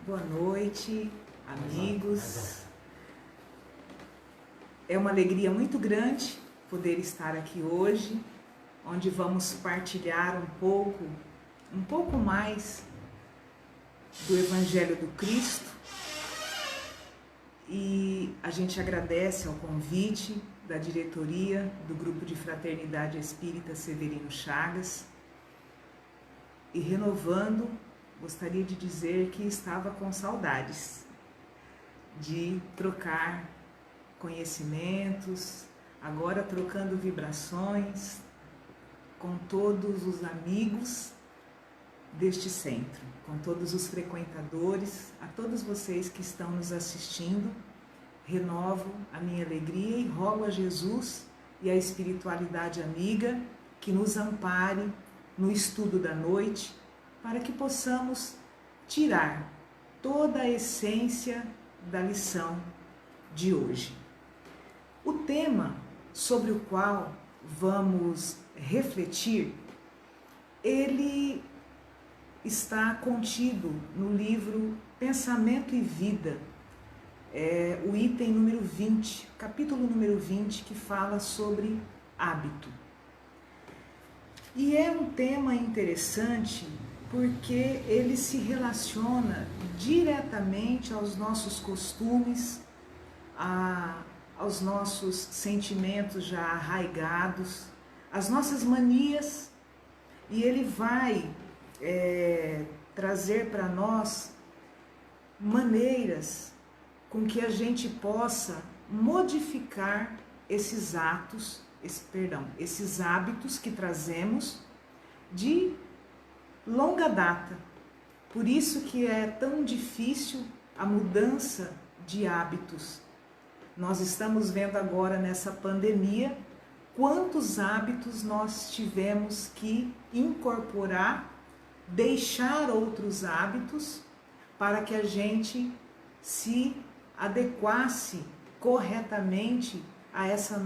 Boa noite, amigos. É uma alegria muito grande poder estar aqui hoje, onde vamos partilhar um pouco mais do Evangelho do Cristo. E a gente agradece ao convite da diretoria do Grupo de Fraternidade Espírita Severino Chagas. E renovando, gostaria de dizer que estava com saudades de trocar conhecimentos, agora trocando vibrações com todos os amigos deste centro, com todos os frequentadores, a todos vocês que estão nos assistindo. Renovo a minha alegria e rogo a Jesus e a espiritualidade amiga que nos ampare no estudo da noite, para que possamos tirar toda a essência da lição de hoje. O tema sobre o qual vamos refletir, ele está contido no livro Pensamento e Vida, o item número 20, capítulo número 20, que fala sobre hábito. E é um tema interessante porque ele se relaciona diretamente aos nossos costumes, aos nossos sentimentos já arraigados, às nossas manias, e ele vai trazer para nós maneiras com que a gente possa modificar esses hábitos que trazemos de longa data. Por isso que é tão difícil a mudança de hábitos. Nós estamos vendo agora nessa pandemia quantos hábitos nós tivemos que incorporar, deixar outros hábitos para que a gente se adequasse corretamente a essa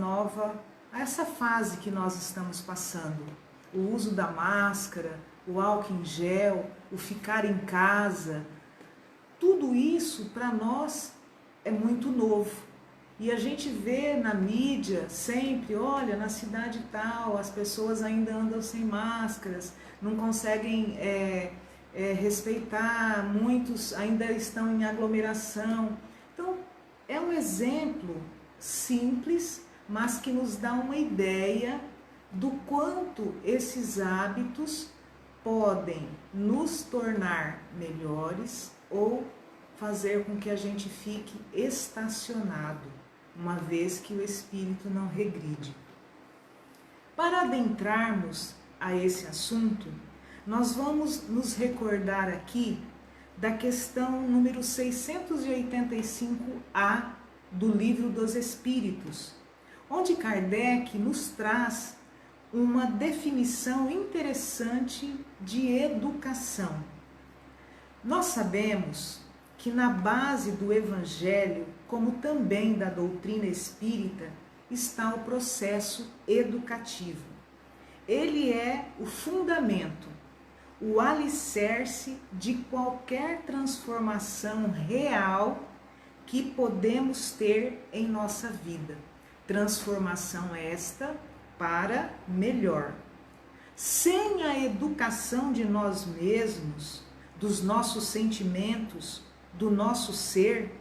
fase que nós estamos passando. O uso da máscara, o álcool em gel, o ficar em casa, tudo isso para nós é muito novo. E a gente vê na mídia sempre, olha, na cidade tal, as pessoas ainda andam sem máscaras, não conseguem respeitar, muitos ainda estão em aglomeração. Então, é um exemplo simples, mas que nos dá uma ideia do quanto esses hábitos podem nos tornar melhores ou fazer com que a gente fique estacionado, uma vez que o espírito não regride. Para adentrarmos a esse assunto, nós vamos nos recordar aqui da questão número 685A do Livro dos Espíritos, onde Kardec nos traz uma definição interessante de educação. Nós sabemos que na base do Evangelho, como também da doutrina espírita, está o processo educativo. Ele é o fundamento, o alicerce de qualquer transformação real que podemos ter em nossa vida. Transformação esta para melhor. Sem a educação de nós mesmos, dos nossos sentimentos, do nosso ser,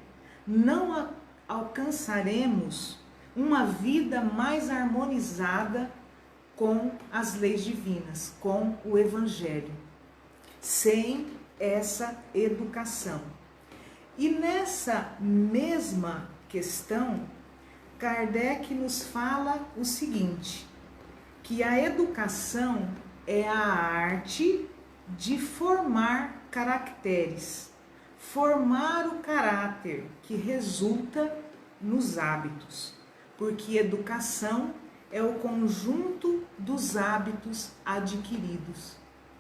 não alcançaremos uma vida mais harmonizada com as leis divinas, com o Evangelho, sem essa educação. E nessa mesma questão, Kardec nos fala o seguinte, que a educação é a arte de formar caracteres, formar o caráter que resulta nos hábitos, porque educação é o conjunto dos hábitos adquiridos.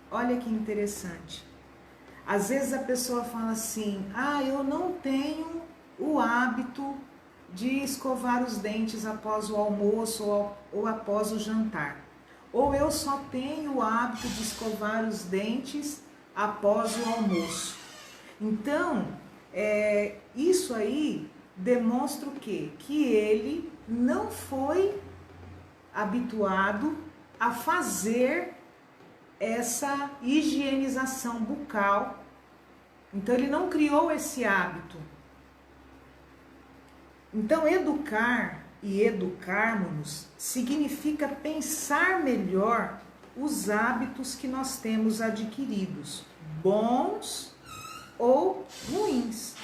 Olha que interessante. Às vezes a pessoa fala assim, eu não tenho o hábito de escovar os dentes após o almoço ou após o jantar. Ou eu só tenho o hábito de escovar os dentes após o almoço. Então, isso aí demonstra o quê? Que ele não foi habituado a fazer essa higienização bucal. Então, ele não criou esse hábito. Então, educar e educarmos-nos significa pensar melhor os hábitos que nós temos adquiridos, bons ou ruins.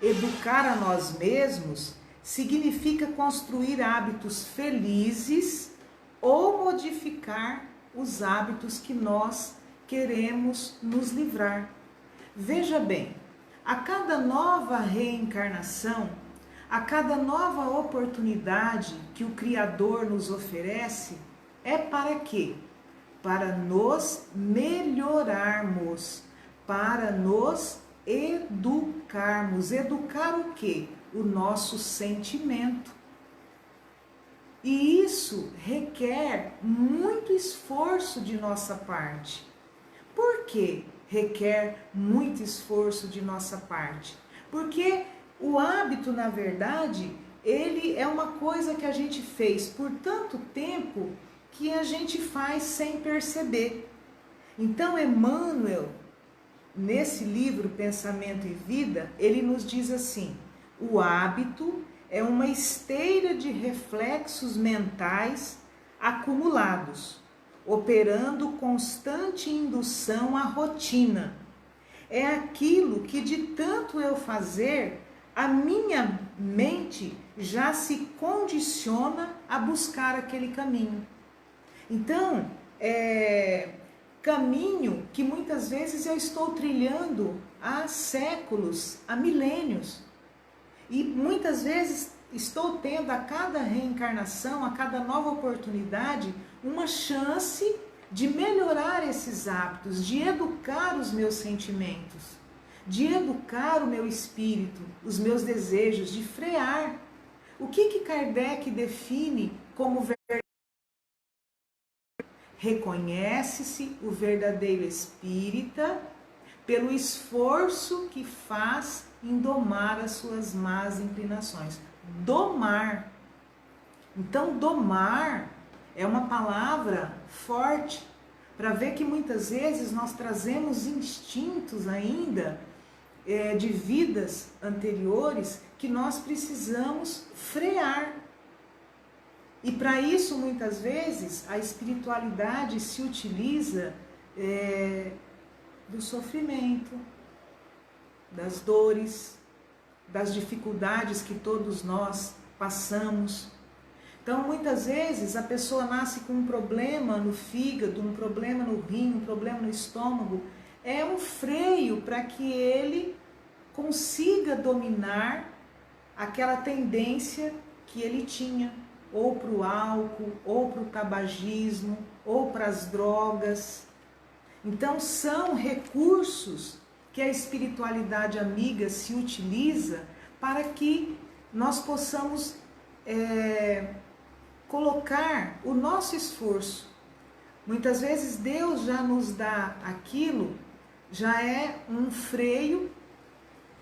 Educar a nós mesmos significa construir hábitos felizes ou modificar os hábitos que nós queremos nos livrar. Veja bem, a cada nova reencarnação, a cada nova oportunidade que o Criador nos oferece, é para quê? Para nos melhorarmos, para nos educarmos. Educar o quê? O nosso sentimento. E isso requer muito esforço de nossa parte. Por que requer muito esforço de nossa parte? Porque o hábito, na verdade, ele é uma coisa que a gente fez por tanto tempo que a gente faz sem perceber. Então, Emmanuel, nesse livro Pensamento e Vida, ele nos diz assim: o hábito é uma esteira de reflexos mentais acumulados, operando constante indução à rotina. É aquilo que de tanto eu fazer, a minha mente já se condiciona a buscar aquele caminho. Então, caminho que muitas vezes eu estou trilhando há séculos, há milênios. E muitas vezes estou tendo a cada reencarnação, a cada nova oportunidade, uma chance de melhorar esses hábitos, de educar os meus sentimentos, de educar o meu espírito, os meus desejos, de frear. O que Kardec define como verdade? Reconhece-se o verdadeiro espírita pelo esforço que faz em domar as suas más inclinações. Domar. Então, domar é uma palavra forte para ver que muitas vezes nós trazemos instintos ainda de vidas anteriores que nós precisamos frear. E para isso, muitas vezes, a espiritualidade se utiliza do sofrimento, das dores, das dificuldades que todos nós passamos. Então, muitas vezes, a pessoa nasce com um problema no fígado, um problema no rim, um problema no estômago. É um freio para que ele consiga dominar aquela tendência que ele tinha, ou para o álcool, ou para o tabagismo, ou para as drogas. Então, são recursos que a espiritualidade amiga se utiliza para que nós possamos colocar o nosso esforço. Muitas vezes Deus já nos dá aquilo, já é um freio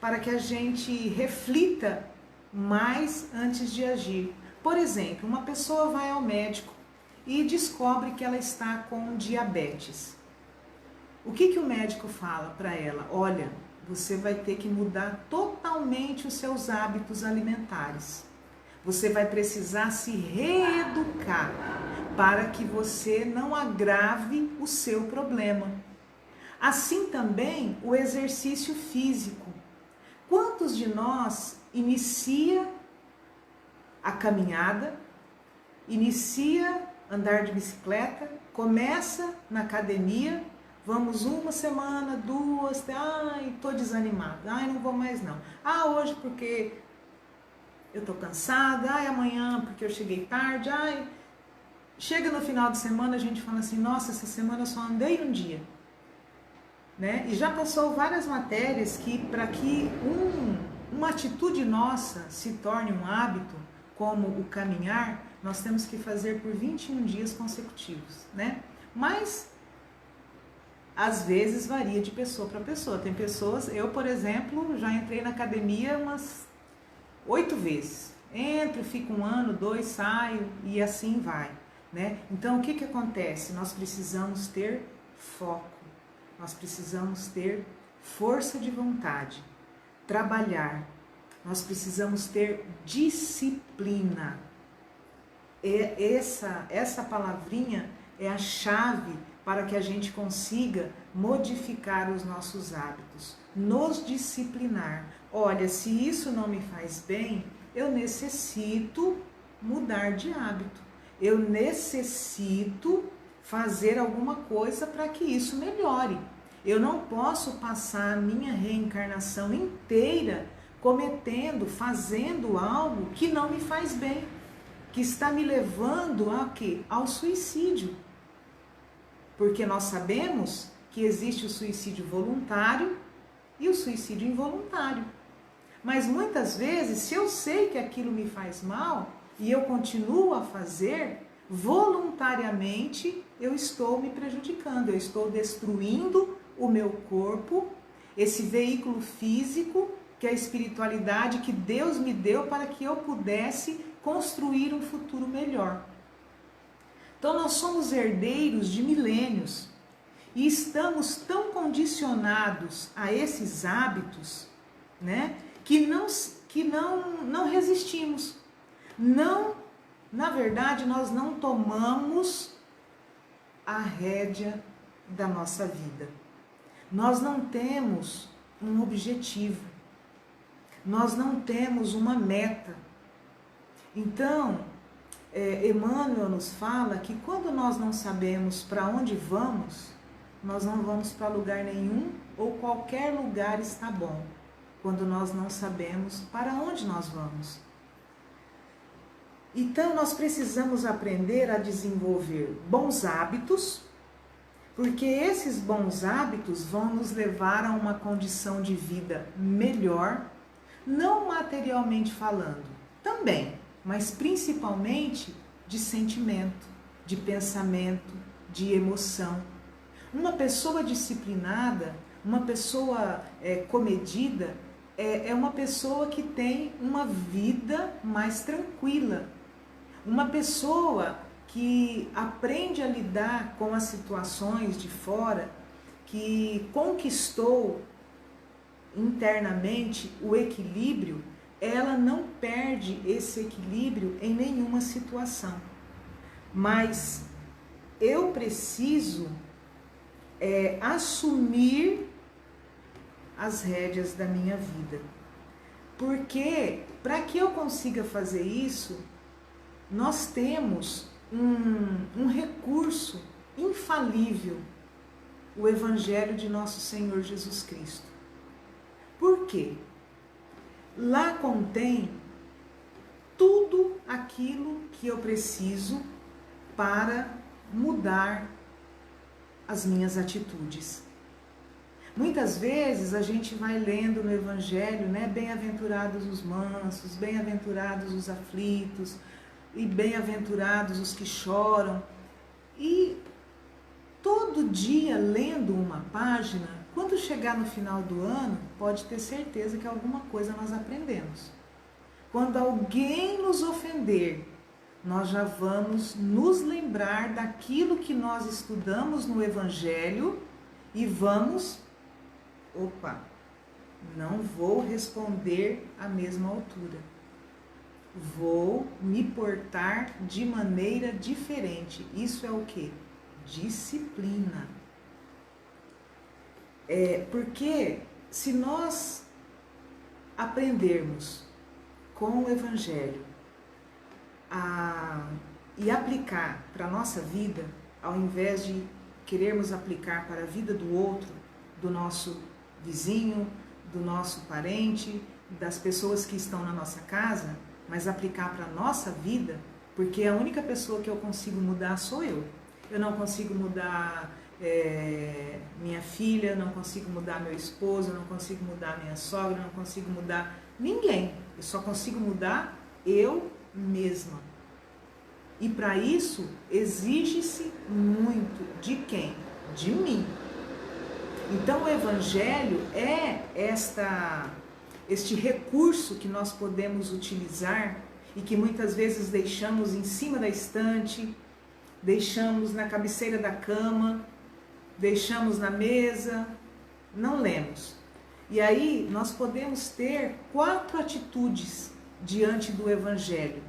para que a gente reflita mais antes de agir. Por exemplo, uma pessoa vai ao médico e descobre que ela está com diabetes. O que o médico fala para ela? Olha, você vai ter que mudar totalmente os seus hábitos alimentares. Você vai precisar se reeducar para que você não agrave o seu problema. Assim também o exercício físico. Quantos de nós inicia a caminhada, inicia andar de bicicleta, começa na academia, vamos uma semana, duas, tô desanimado, não vou mais não. Hoje porque eu tô cansada, amanhã porque eu cheguei tarde, chega no final de semana a gente fala assim, nossa, essa semana eu só andei um dia, né? E já passou várias matérias que para que uma atitude nossa se torne um hábito, como o caminhar, nós temos que fazer por 21 dias consecutivos, né? Mas Às vezes varia de pessoa para pessoa. Tem pessoas, eu, por exemplo, já entrei na academia umas 8 vezes. Entro, fico 1 ano, 2, saio e assim vai, né? Então, o que acontece? Nós precisamos ter foco, nós precisamos ter força de vontade, trabalhar, nós precisamos ter disciplina. Essa palavrinha é a chave para que a gente consiga modificar os nossos hábitos, nos disciplinar. Olha, se isso não me faz bem, eu necessito mudar de hábito. Eu necessito fazer alguma coisa para que isso melhore. Eu não posso passar a minha reencarnação inteira fazendo algo que não me faz bem, que está me levando a quê? Ao suicídio. Porque nós sabemos que existe o suicídio voluntário e o suicídio involuntário. Mas muitas vezes, se eu sei que aquilo me faz mal e eu continuo a fazer, voluntariamente eu estou me prejudicando, eu estou destruindo o meu corpo, esse veículo físico, que é a espiritualidade que Deus me deu para que eu pudesse construir um futuro melhor. Então nós somos herdeiros de milênios e estamos tão condicionados a esses hábitos, né, que não resistimos. Não, na verdade, nós não tomamos a rédea da nossa vida. Nós não temos um objetivo. Nós não temos uma meta. Então, Emmanuel nos fala que quando nós não sabemos para onde vamos, nós não vamos para lugar nenhum ou qualquer lugar está bom, quando nós não sabemos para onde nós vamos. Então, nós precisamos aprender a desenvolver bons hábitos, porque esses bons hábitos vão nos levar a uma condição de vida melhor, não materialmente falando, também, mas principalmente de sentimento, de pensamento, de emoção. Uma pessoa disciplinada, uma pessoa comedida, é uma pessoa que tem uma vida mais tranquila. Uma pessoa que aprende a lidar com as situações de fora, que conquistou internamente o equilíbrio, ela não perde esse equilíbrio em nenhuma situação. Mas eu preciso assumir as rédeas da minha vida. Porque para que eu consiga fazer isso, nós temos um recurso infalível, o Evangelho de Nosso Senhor Jesus Cristo. Por quê? Lá contém tudo aquilo que eu preciso para mudar as minhas atitudes. Muitas vezes a gente vai lendo no Evangelho, né? Bem-aventurados os mansos, bem-aventurados os aflitos, e bem-aventurados os que choram. E todo dia lendo uma página, quando chegar no final do ano, pode ter certeza que alguma coisa nós aprendemos. Quando alguém nos ofender, nós já vamos nos lembrar daquilo que nós estudamos no Evangelho e vamos, não vou responder à mesma altura. Vou me portar de maneira diferente. Isso é o quê? Disciplina. Porque se nós aprendermos com o Evangelho e aplicar para a nossa vida, ao invés de querermos aplicar para a vida do outro, do nosso vizinho, do nosso parente, das pessoas que estão na nossa casa, mas aplicar para a nossa vida, porque a única pessoa que eu consigo mudar sou eu. Eu não consigo mudar minha filha, não consigo mudar meu esposo, não consigo mudar minha sogra, não consigo mudar ninguém. Eu só consigo mudar eu mesma. E para isso exige-se muito de quem? De mim. Então o Evangelho é este recurso que nós podemos utilizar e que muitas vezes deixamos em cima da estante, deixamos na cabeceira da cama, deixamos na mesa, não lemos. E aí nós podemos ter 4 atitudes diante do Evangelho.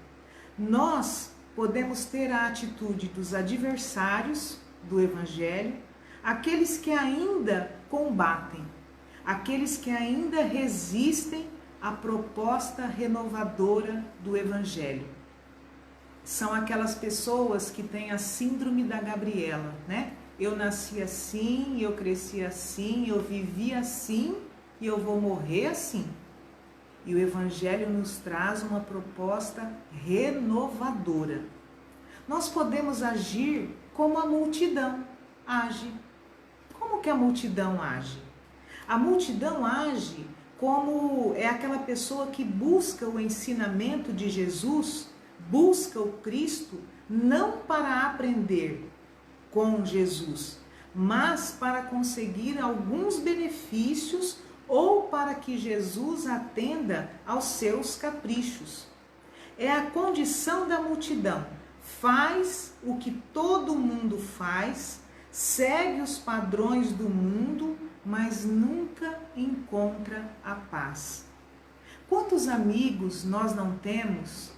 Nós podemos ter a atitude dos adversários do Evangelho, aqueles que ainda combatem, aqueles que ainda resistem à proposta renovadora do Evangelho. São aquelas pessoas que têm a síndrome da Gabriela, né? Eu nasci assim, eu cresci assim, eu vivi assim e eu vou morrer assim. E o Evangelho nos traz uma proposta renovadora. Nós podemos agir como a multidão age. Como que a multidão age? A multidão age como é aquela pessoa que busca o ensinamento de Jesus, busca o Cristo, não para aprender com Jesus, mas para conseguir alguns benefícios ou para que Jesus atenda aos seus caprichos. É a condição da multidão. Faz o que todo mundo faz, segue os padrões do mundo, mas nunca encontra a paz. Quantos amigos nós não temos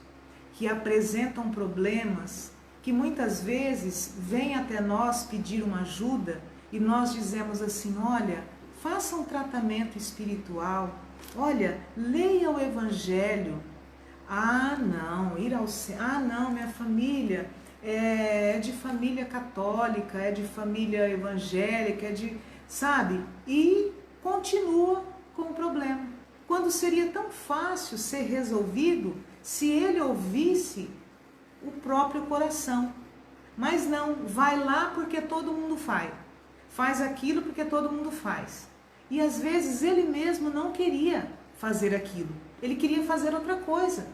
que apresentam problemas, que muitas vezes vêm até nós pedir uma ajuda e nós dizemos assim: olha, faça um tratamento espiritual, olha, leia o Evangelho. Ah, não, minha família é de família católica, é de família evangélica, sabe? E continua com o problema. Quando seria tão fácil ser resolvido se ele ouvisse o próprio coração. Mas não, vai lá porque todo mundo faz aquilo porque todo mundo faz. E às vezes ele mesmo não queria fazer aquilo, ele queria fazer outra coisa.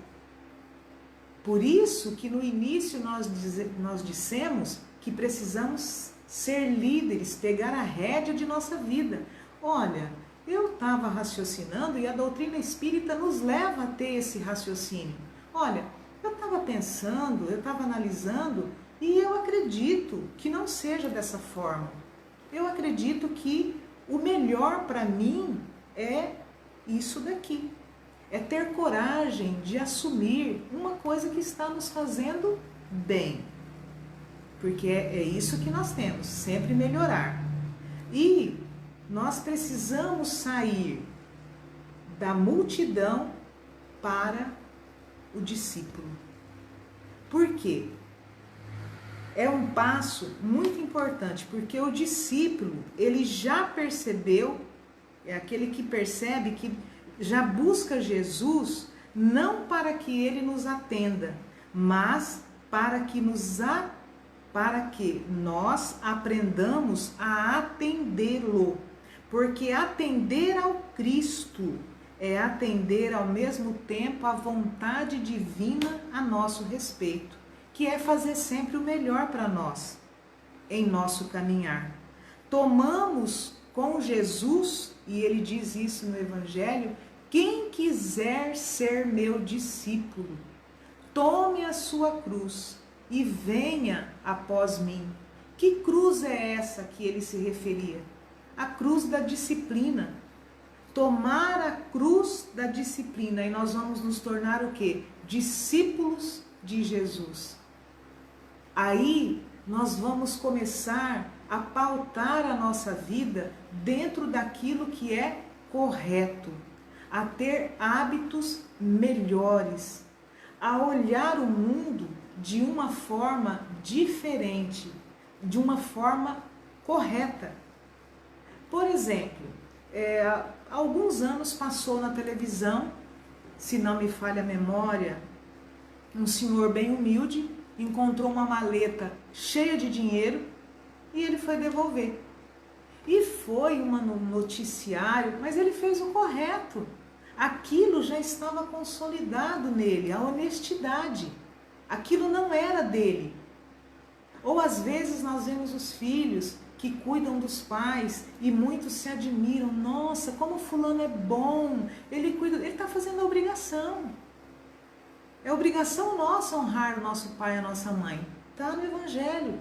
Por isso que no início nós dissemos que precisamos ser líderes, pegar a rédea de nossa vida. Olha, eu estava raciocinando e a doutrina espírita nos leva a ter esse raciocínio. Olha, eu estava pensando, eu estava analisando e eu acredito que não seja dessa forma. Eu acredito que o melhor para mim é isso daqui. É ter coragem de assumir uma coisa que está nos fazendo bem. Porque é isso que nós temos, sempre melhorar. E nós precisamos sair da multidão para o discípulo. Por quê? É um passo muito importante, porque o discípulo, ele já percebeu, é aquele que percebe que já busca Jesus, não para que ele nos atenda, mas para que nós aprendamos a atendê-lo. Porque atender ao Cristo é atender ao mesmo tempo a vontade divina a nosso respeito, que é fazer sempre o melhor para nós em nosso caminhar. Tomamos com Jesus, e ele diz isso no Evangelho: quem quiser ser meu discípulo, tome a sua cruz e venha após mim. Que cruz é essa que ele se referia? A cruz da disciplina. Tomar a cruz da disciplina e nós vamos nos tornar o quê? Discípulos de Jesus. Aí nós vamos começar a pautar a nossa vida dentro daquilo que é correto, a ter hábitos melhores, a olhar o mundo de uma forma diferente, de uma forma correta. Por exemplo, há alguns anos passou na televisão, se não me falha a memória, um senhor bem humilde encontrou uma maleta cheia de dinheiro e ele foi devolver. E foi um noticiário, mas ele fez o correto. Aquilo já estava consolidado nele, a honestidade. Aquilo não era dele. Ou às vezes nós vemos os filhos que cuidam dos pais e muitos se admiram. Nossa, como fulano é bom, ele cuida, ele está fazendo a obrigação. É obrigação nossa honrar o nosso pai e a nossa mãe. Está no Evangelho.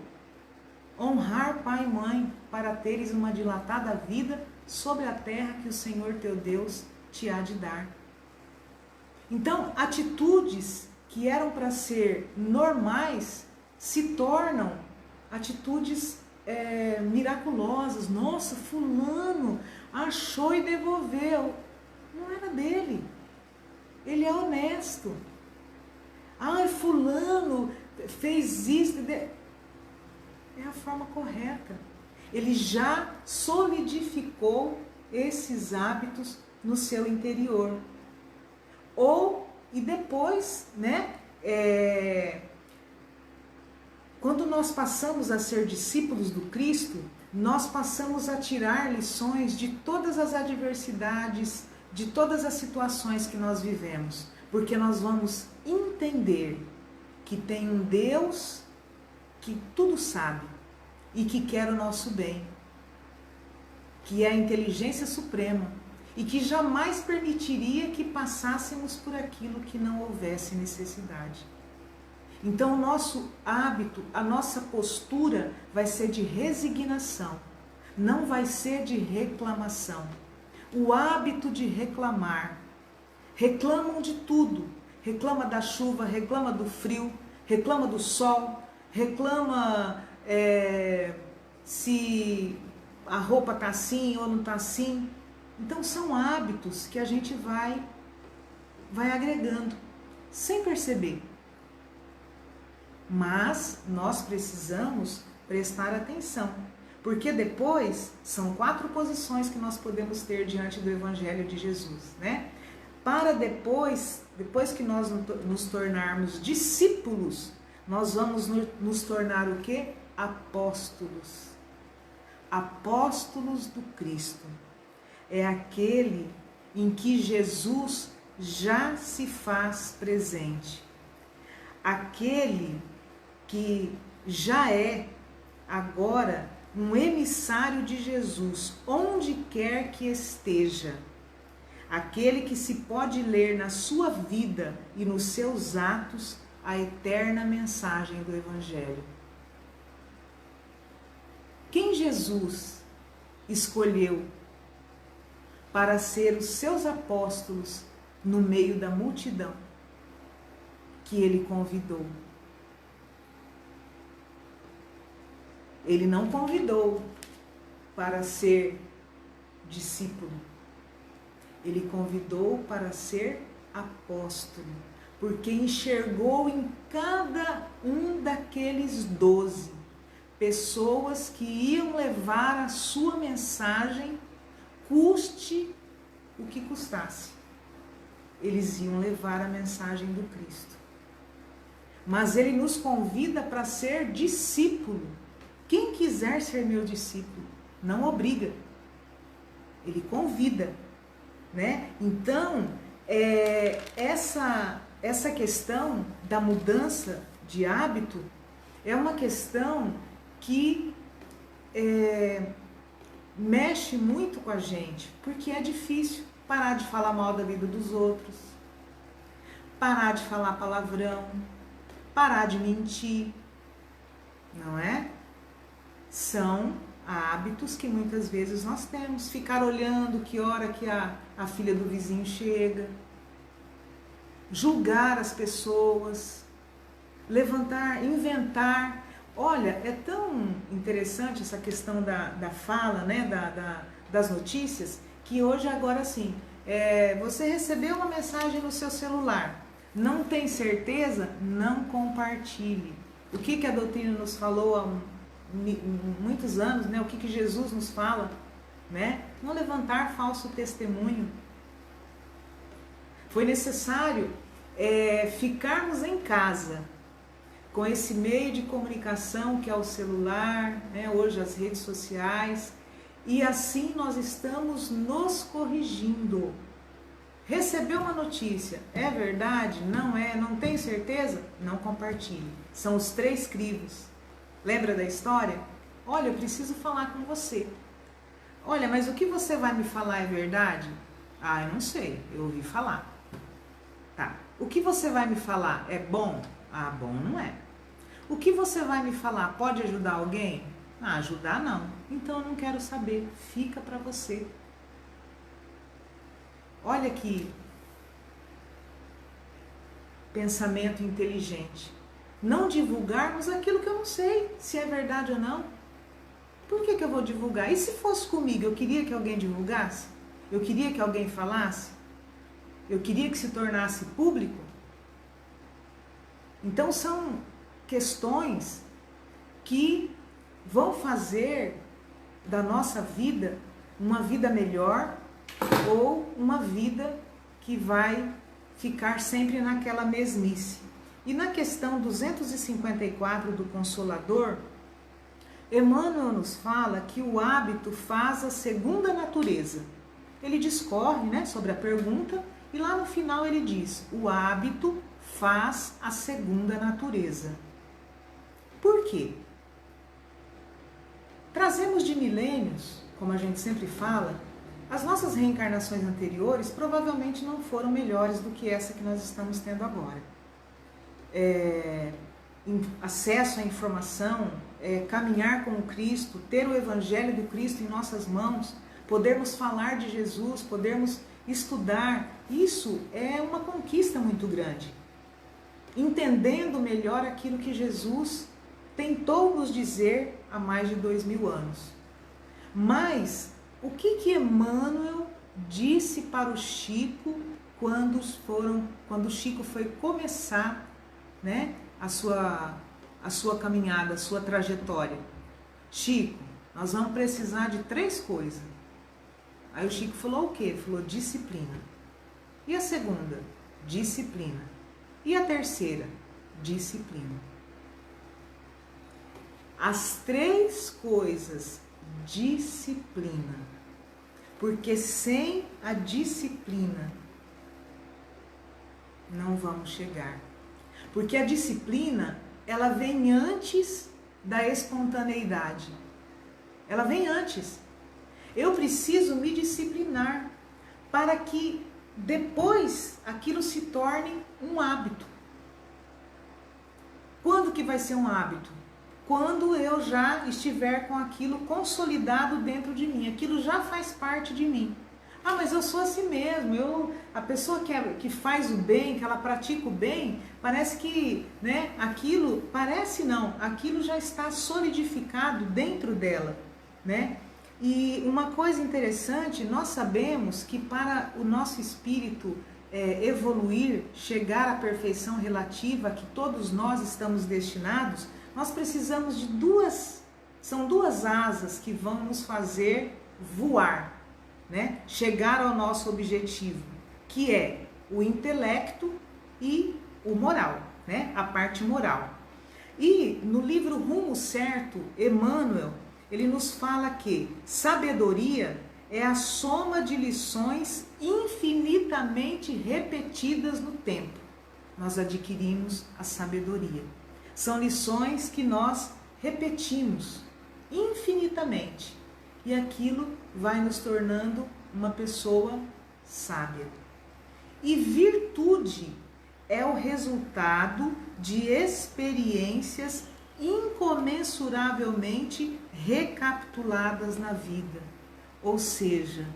Honrar pai e mãe para teres uma dilatada vida sobre a terra que o Senhor teu Deus te há de dar. Então, atitudes que eram para ser normais se tornam atitudes miraculosas. Nossa, fulano achou e devolveu. Não era dele. Ele é honesto. Ai, fulano fez isso. É a forma correta. Ele já solidificou esses hábitos no seu interior. E depois, né? Quando nós passamos a ser discípulos do Cristo, nós passamos a tirar lições de todas as adversidades, de todas as situações que nós vivemos, porque nós vamos entender que tem um Deus que tudo sabe e que quer o nosso bem, que é a inteligência suprema e que jamais permitiria que passássemos por aquilo que não houvesse necessidade. Então o nosso hábito, a nossa postura vai ser de resignação, não vai ser de reclamação. O hábito de reclamar. Reclamam de tudo. Reclama da chuva, reclama do frio, reclama do sol, reclama se a roupa está assim ou não está assim. Então são hábitos que a gente vai agregando, sem perceber. Mas nós precisamos prestar atenção, porque depois são 4 posições que nós podemos ter diante do Evangelho de Jesus, né? Para depois que nós nos tornarmos discípulos, nós vamos nos tornar o quê? Apóstolos. Apóstolos do Cristo. É aquele em que Jesus já se faz presente. Aquele que já é agora um emissário de Jesus, onde quer que esteja. Aquele que se pode ler na sua vida e nos seus atos a eterna mensagem do Evangelho. Quem Jesus escolheu para ser os seus apóstolos no meio da multidão que ele convidou? Ele não convidou para ser discípulo. Ele convidou para ser apóstolo, porque enxergou em cada um daqueles 12 pessoas que iam levar a sua mensagem, custe o que custasse. Eles iam levar a mensagem do Cristo. Mas ele nos convida para ser discípulo. Quem quiser ser meu discípulo, não obriga. Ele convida, né? Então, essa questão da mudança de hábito é uma questão que mexe muito com a gente, porque é difícil parar de falar mal da vida dos outros, parar de falar palavrão, parar de mentir, não é? São hábitos que muitas vezes nós temos. Ficar olhando que hora que a filha do vizinho chega, julgar as pessoas, levantar, inventar. Olha, é tão interessante essa questão da fala, né, das notícias, que hoje agora sim, você recebeu uma mensagem no seu celular, não tem certeza? Não compartilhe. O que a doutrina nos falou há muitos anos, né? O que Jesus nos fala, né? Não levantar falso testemunho. Foi necessário ficarmos em casa com esse meio de comunicação que é o celular, né? Hoje as redes sociais, e assim nós estamos nos corrigindo. Recebeu uma notícia, é verdade? Não é? Não tem certeza? Não compartilhe. São os 3 crivos. Lembra da história? olha, eu preciso falar com você. Olha, mas o que você vai me falar é verdade? Ah, eu não sei, eu ouvi falar. Tá. O que você vai me falar é bom? Ah, bom não é. O que você vai me falar pode ajudar alguém? Ah, ajudar não. Então eu não quero saber, fica para você. Olha que pensamento inteligente. Não divulgarmos aquilo que eu não sei se é verdade ou não. Por que eu vou divulgar? E se fosse comigo, eu queria que alguém divulgasse? Eu queria que alguém falasse? Eu queria que se tornasse público? Então são questões que vão fazer da nossa vida uma vida melhor ou uma vida que vai ficar sempre naquela mesmice. E na questão 254 do Consolador, Emmanuel nos fala que o hábito faz a segunda natureza. Ele discorre, né, sobre a pergunta e lá no final ele diz: o hábito faz a segunda natureza. Por quê? Trazemos de milênios, como a gente sempre fala, as nossas reencarnações anteriores provavelmente não foram melhores do que essa que nós estamos tendo agora. Acesso à informação, caminhar com o Cristo, ter o Evangelho do Cristo em nossas mãos, podermos falar de Jesus, podermos estudar, isso é uma conquista muito grande. Entendendo melhor aquilo que Jesus tentou nos dizer há mais de 2000 anos. Mas o que Emmanuel disse para o Chico quando o Chico foi começar, né, a sua caminhada, a sua trajetória? Chico, nós vamos precisar de 3 coisas. Aí o Chico falou o quê? Falou disciplina. E a segunda? Disciplina. E a terceira? Disciplina. As 3 coisas, disciplina. Porque sem a disciplina não vamos chegar. Porque a disciplina, ela vem antes da espontaneidade. Ela vem antes. Eu preciso me disciplinar para que depois aquilo se torne um hábito. Quando que vai ser um hábito? Quando eu já estiver com aquilo consolidado dentro de mim, aquilo já faz parte de mim. Ah, mas eu sou assim mesmo, a pessoa que faz o bem, que ela pratica o bem, parece que, né, aquilo já está solidificado dentro dela, né? E uma coisa interessante, nós sabemos que para o nosso espírito evoluir, chegar à perfeição relativa que todos nós estamos destinados, nós precisamos de são duas asas que vão nos fazer voar, né? Chegar ao nosso objetivo, que é o intelecto e o moral, né? A parte moral. E no livro Rumo Certo, Emmanuel, ele nos fala que sabedoria é a soma de lições infinitamente repetidas no tempo. Nós adquirimos a sabedoria. São lições que nós repetimos infinitamente. E aquilo vai nos tornando uma pessoa sábia. E virtude é o resultado de experiências incomensuravelmente recapituladas na vida. Ou seja,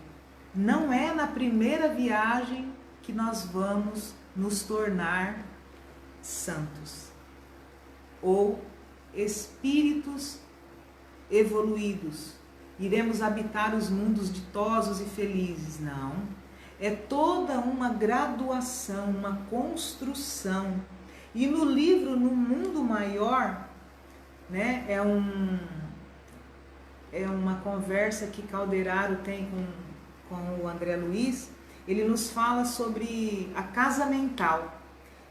não é na primeira viagem que nós vamos nos tornar santos ou espíritos evoluídos. Iremos habitar os mundos ditosos e felizes. Não. É toda uma graduação, uma construção. E no livro No Mundo Maior, né, é uma conversa que Calderaro tem com o André Luiz. Ele nos fala sobre a casa mental.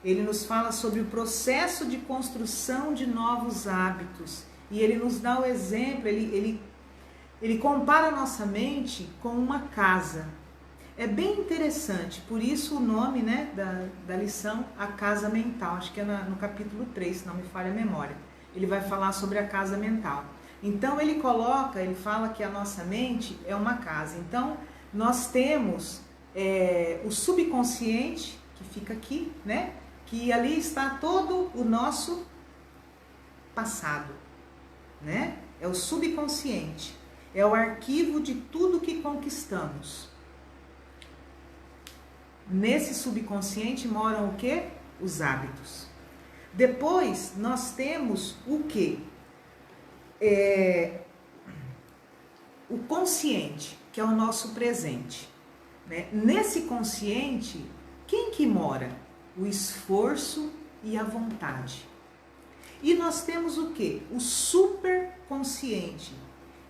Ele nos fala sobre o processo de construção de novos hábitos. E ele nos dá o exemplo, ele compara a nossa mente com uma casa. É bem interessante, por isso o nome, né, da lição, a casa mental. Acho que é no capítulo 3, se não me falha a memória. Ele vai falar sobre a casa mental. Então ele fala que a nossa mente é uma casa. Então nós temos o subconsciente, que fica aqui, né? Que ali está todo o nosso passado, né? É o subconsciente, é o arquivo de tudo que conquistamos. Nesse subconsciente moram o quê? Os hábitos. Depois nós temos o quê? O consciente, que é o nosso presente, né? Nesse consciente, quem que mora? O esforço e a vontade. E nós temos o quê? O superconsciente,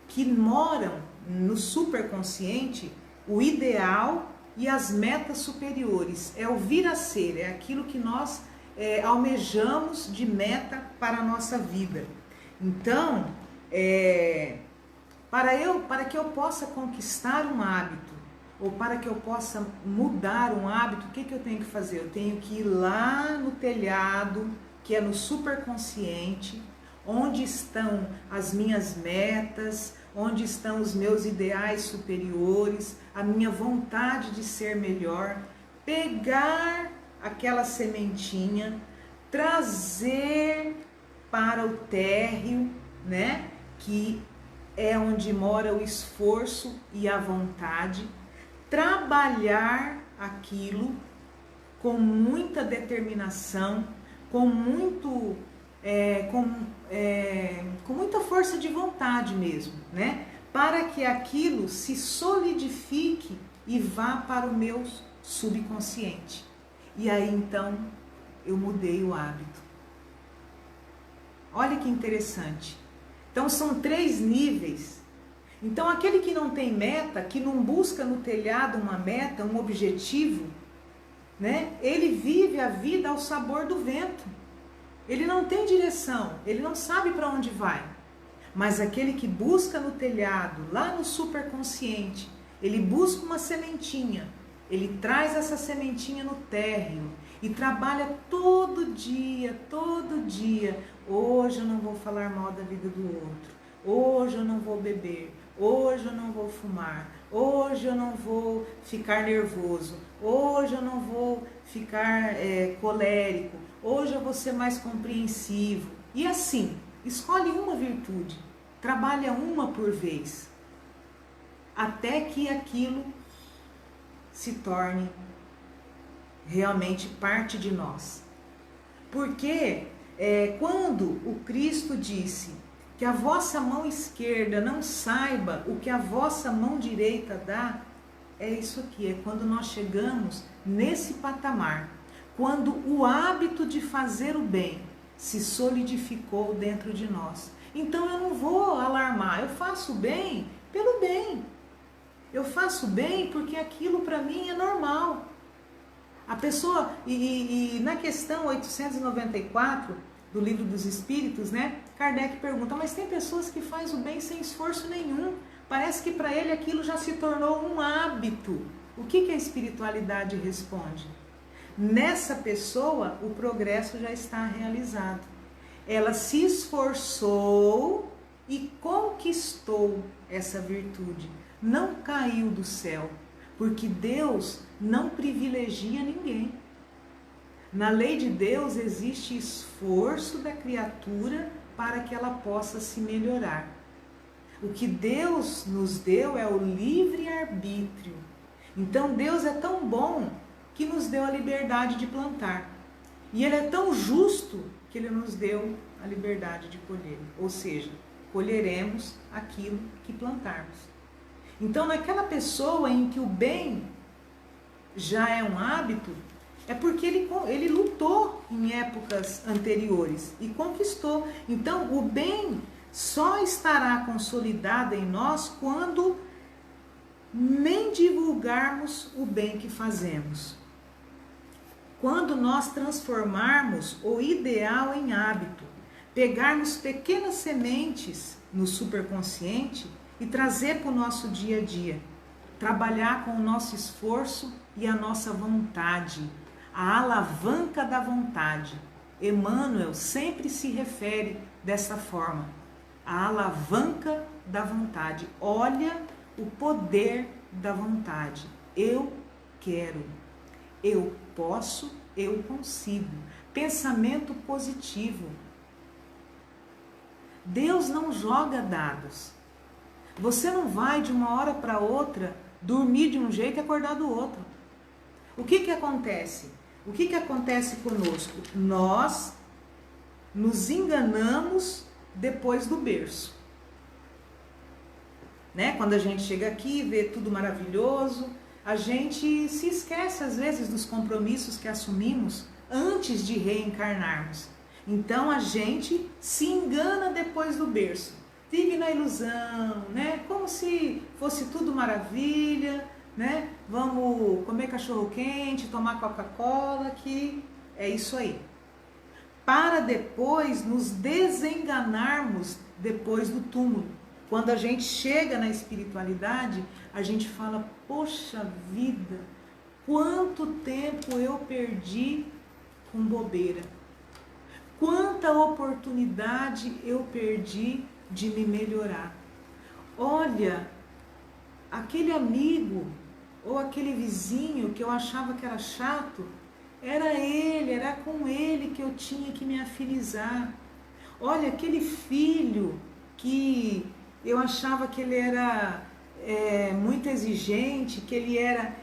que moram no superconsciente o ideal e as metas superiores. É o vir a ser, é aquilo que nós almejamos de meta para a nossa vida. Então, para que eu possa conquistar um hábito, ou para que eu possa mudar um hábito, o que eu tenho que fazer? Eu tenho que ir lá no telhado, que é no superconsciente, onde estão as minhas metas, onde estão os meus ideais superiores, a minha vontade de ser melhor, pegar aquela sementinha, trazer para o térreo, né? Que é onde mora o esforço e a vontade, trabalhar aquilo com muita determinação, com muita força de vontade mesmo, né? Para que aquilo se solidifique e vá para o meu subconsciente. E aí então eu mudei o hábito. Olha que interessante. Então são 3 níveis. Então aquele que não tem meta, que não busca no telhado uma meta, um objetivo, né? Ele vive a vida ao sabor do vento. Ele não tem direção, ele não sabe para onde vai. Mas aquele que busca no telhado, lá no superconsciente, ele busca uma sementinha, ele traz essa sementinha no térreo e trabalha todo dia, todo dia. Hoje eu não vou falar mal da vida do outro, hoje eu não vou beber, hoje eu não vou fumar, hoje eu não vou ficar nervoso, hoje eu não vou ficar colérico, hoje eu vou ser mais compreensivo. E assim, escolhe uma virtude, trabalha uma por vez, até que aquilo se torne realmente parte de nós. Porque quando o Cristo disse que a vossa mão esquerda não saiba o que a vossa mão direita dá, é isso aqui, é quando nós chegamos nesse patamar, quando o hábito de fazer o bem se solidificou dentro de nós. Então eu não vou alarmar, eu faço bem pelo bem. Eu faço bem porque aquilo para mim é normal. A pessoa, e na questão 894 do Livro dos Espíritos, né, Kardec pergunta, mas tem pessoas que fazem o bem sem esforço nenhum. Parece que para ele aquilo já se tornou um hábito. O que a espiritualidade responde? Nessa pessoa, o progresso já está realizado. Ela se esforçou e conquistou essa virtude. Não caiu do céu, porque Deus não privilegia ninguém. Na lei de Deus existe esforço da criatura para que ela possa se melhorar. O que Deus nos deu é o livre-arbítrio. Então Deus é tão bom que nos deu a liberdade de plantar. E Ele é tão justo que Ele nos deu a liberdade de colher. Ou seja, colheremos aquilo que plantarmos. Então naquela pessoa em que o bem já é um hábito, é porque ele lutou em épocas anteriores e conquistou. Então o bem só estará consolidado em nós quando nem divulgarmos o bem que fazemos. Quando nós transformarmos o ideal em hábito, pegarmos pequenas sementes no superconsciente e trazer para o nosso dia a dia, trabalhar com o nosso esforço e a nossa vontade, a alavanca da vontade. Emmanuel sempre se refere dessa forma. A alavanca da vontade. Olha o poder da vontade. Eu quero, eu posso, eu consigo. Pensamento positivo. Deus não joga dados. Você não vai de uma hora para outra dormir de um jeito e acordar do outro. O que acontece? O que acontece conosco? Nós nos enganamos depois do berço. Né? Quando a gente chega aqui e vê tudo maravilhoso, a gente se esquece às vezes dos compromissos que assumimos antes de reencarnarmos. Então a gente se engana depois do berço. Vive na ilusão, né? Como se fosse tudo maravilha, né? Vamos comer cachorro quente, tomar Coca-Cola, que é isso aí. Para depois nos desenganarmos depois do túmulo. Quando a gente chega na espiritualidade, a gente fala, poxa vida, quanto tempo eu perdi com bobeira. Quanta oportunidade eu perdi de me melhorar. Olha, aquele amigo ou aquele vizinho que eu achava que era chato, era ele, era com ele que eu tinha que me afinizar. Olha, aquele filho que eu achava que ele era muito exigente, que ele era...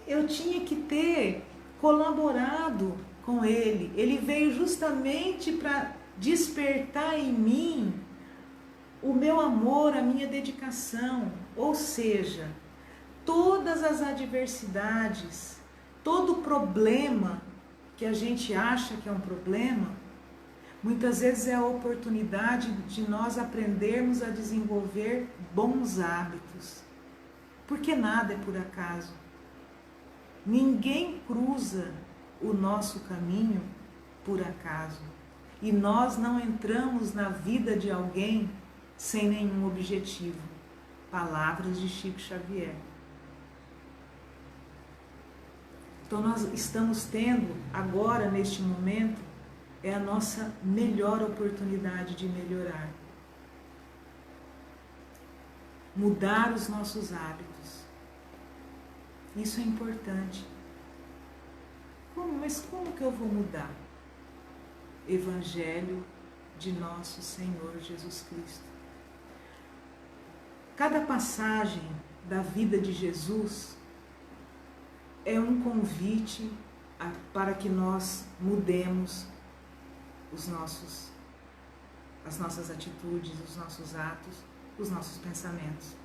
Eu tinha que ter colaborado com ele. Ele veio justamente para despertar em mim o meu amor, a minha dedicação. Ou seja, todas as adversidades, todo problema que a gente acha que é um problema, muitas vezes é a oportunidade de nós aprendermos a desenvolver bons hábitos. Porque nada é por acaso. Ninguém cruza o nosso caminho por acaso. E nós não entramos na vida de alguém sem nenhum objetivo. Palavras de Chico Xavier. Então nós estamos tendo agora, neste momento, é a nossa melhor oportunidade de melhorar. Mudar os nossos hábitos. Isso é importante. Mas como que eu vou mudar? Evangelho de nosso Senhor Jesus Cristo. Cada passagem da vida de Jesus é um convite para que nós mudemos as nossas atitudes, os nossos atos, os nossos pensamentos.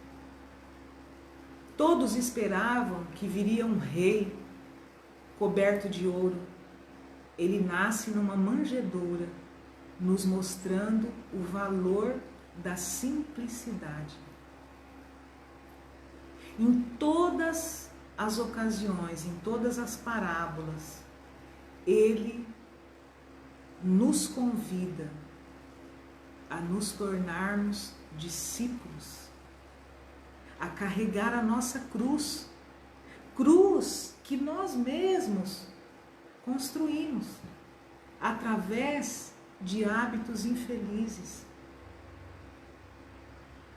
Todos esperavam que viria um rei coberto de ouro. Ele nasce numa manjedoura, nos mostrando o valor da simplicidade. Em todas as ocasiões, em todas as parábolas, ele nos convida a nos tornarmos discípulos, a carregar a nossa cruz, cruz que nós mesmos construímos através de hábitos infelizes.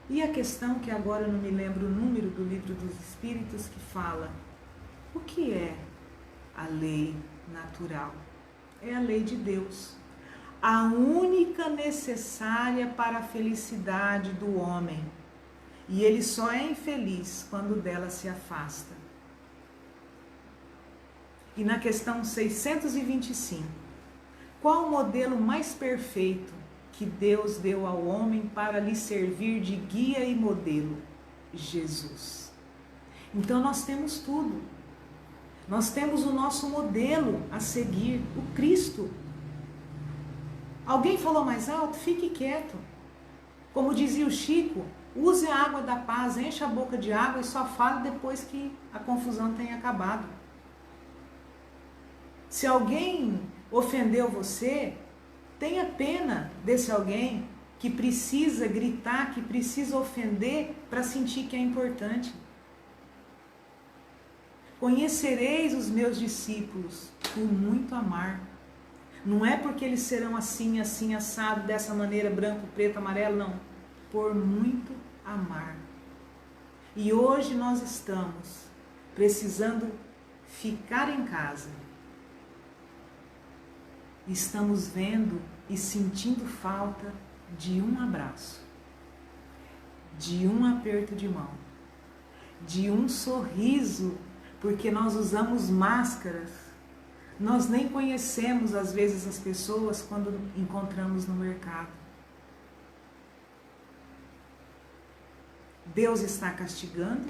E a questão que agora eu não me lembro o número do Livro dos Espíritos que fala, o que é a lei natural? É a lei de Deus, a única necessária para a felicidade do homem. E ele só é infeliz quando dela se afasta. E na questão 625, qual o modelo mais perfeito que Deus deu ao homem para lhe servir de guia e modelo? Jesus. Então nós temos tudo. Nós temos o nosso modelo a seguir, o Cristo. Alguém falou mais alto? Fique quieto. Como dizia o Chico, use a água da paz, encha a boca de água e só fale depois que a confusão tenha acabado. Se alguém ofendeu você, tenha pena desse alguém que precisa gritar, que precisa ofender para sentir que é importante. Conhecereis os meus discípulos por muito amar. Não é porque eles serão assim, assim, assado, dessa maneira, branco, preto, amarelo, não. Por muito amar. E hoje nós estamos precisando ficar em casa. Estamos vendo e sentindo falta de um abraço, de um aperto de mão, de um sorriso, porque nós usamos máscaras. Nós nem conhecemos às vezes as pessoas quando encontramos no mercado. Deus está castigando?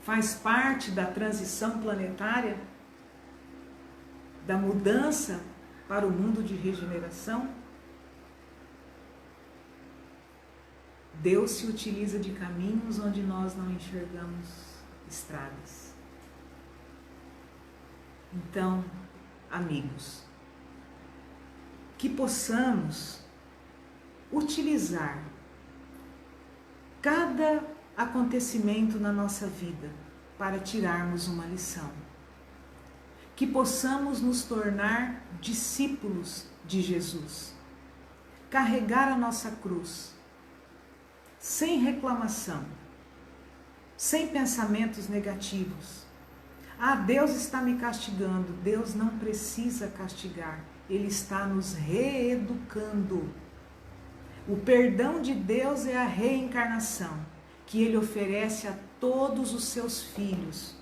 Faz parte da transição planetária, da mudança para o mundo de regeneração? Deus se utiliza de caminhos onde nós não enxergamos estradas. Então, amigos, que possamos utilizar cada acontecimento na nossa vida para tirarmos uma lição. Que possamos nos tornar discípulos de Jesus. Carregar a nossa cruz, sem reclamação, sem pensamentos negativos. Ah, Deus está me castigando. Deus não precisa castigar. Ele está nos reeducando. O perdão de Deus é a reencarnação que Ele oferece a todos os seus filhos,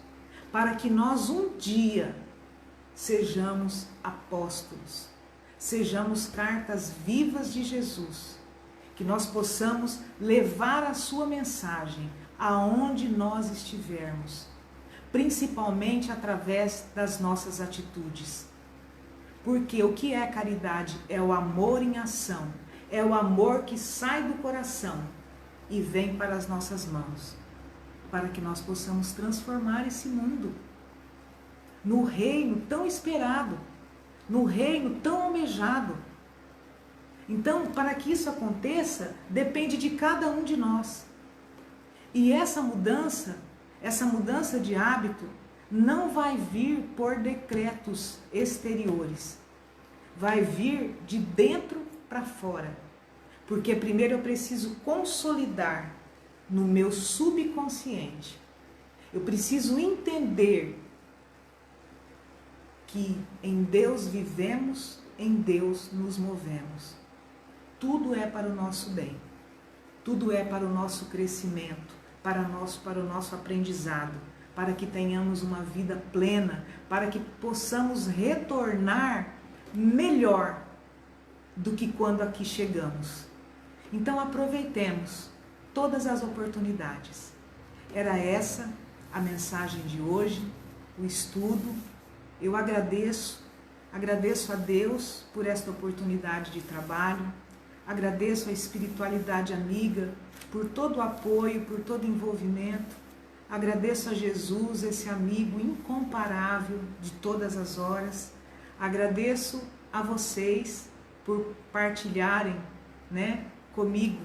para que nós um dia sejamos apóstolos, sejamos cartas vivas de Jesus, que nós possamos levar a sua mensagem aonde nós estivermos, principalmente através das nossas atitudes. Porque o que é caridade? É o amor em ação, é o amor que sai do coração e vem para as nossas mãos, para que nós possamos transformar esse mundo no reino tão esperado, no reino tão almejado. Então, para que isso aconteça, depende de cada um de nós. E essa mudança de hábito, não vai vir por decretos exteriores. Vai vir de dentro para fora. Porque primeiro eu preciso consolidar no meu subconsciente. Eu preciso entender que em Deus vivemos, em Deus nos movemos. Tudo é para o nosso bem. Tudo é para o nosso crescimento, para o nosso aprendizado, para que tenhamos uma vida plena, para que possamos retornar melhor do que quando aqui chegamos. Então aproveitemos todas as oportunidades. Era essa a mensagem de hoje, o estudo. Eu agradeço a Deus por esta oportunidade de trabalho, agradeço a espiritualidade amiga por todo o apoio, por todo o envolvimento, agradeço a Jesus, esse amigo incomparável de todas as horas, agradeço a vocês por partilharem, comigo,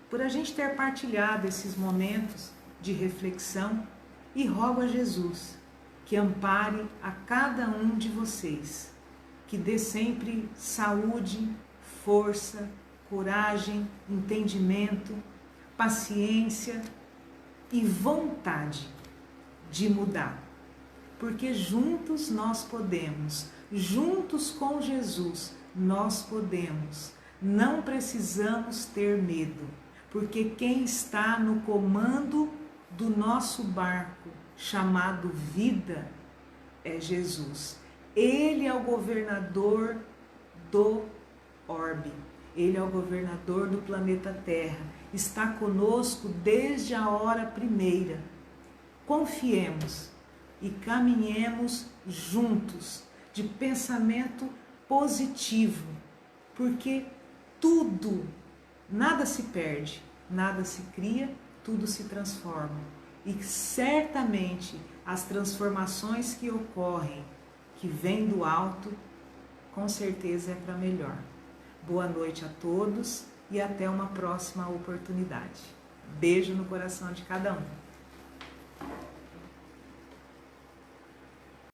por a gente ter partilhado esses momentos de reflexão, e rogo a Jesus que ampare a cada um de vocês, que dê sempre saúde, força, coragem, entendimento, paciência e vontade de mudar. Porque juntos nós podemos, juntos com Jesus nós podemos. Não precisamos ter medo, porque quem está no comando do nosso barco, chamado vida, é Jesus. Ele é o governador do orbe, ele é o governador do planeta Terra, está conosco desde a hora primeira. Confiemos e caminhemos juntos, de pensamento positivo, porque tudo, nada se perde, nada se cria, tudo se transforma. E certamente as transformações que ocorrem, que vêm do alto, com certeza é para melhor. Boa noite a todos e até uma próxima oportunidade. Beijo no coração de cada um.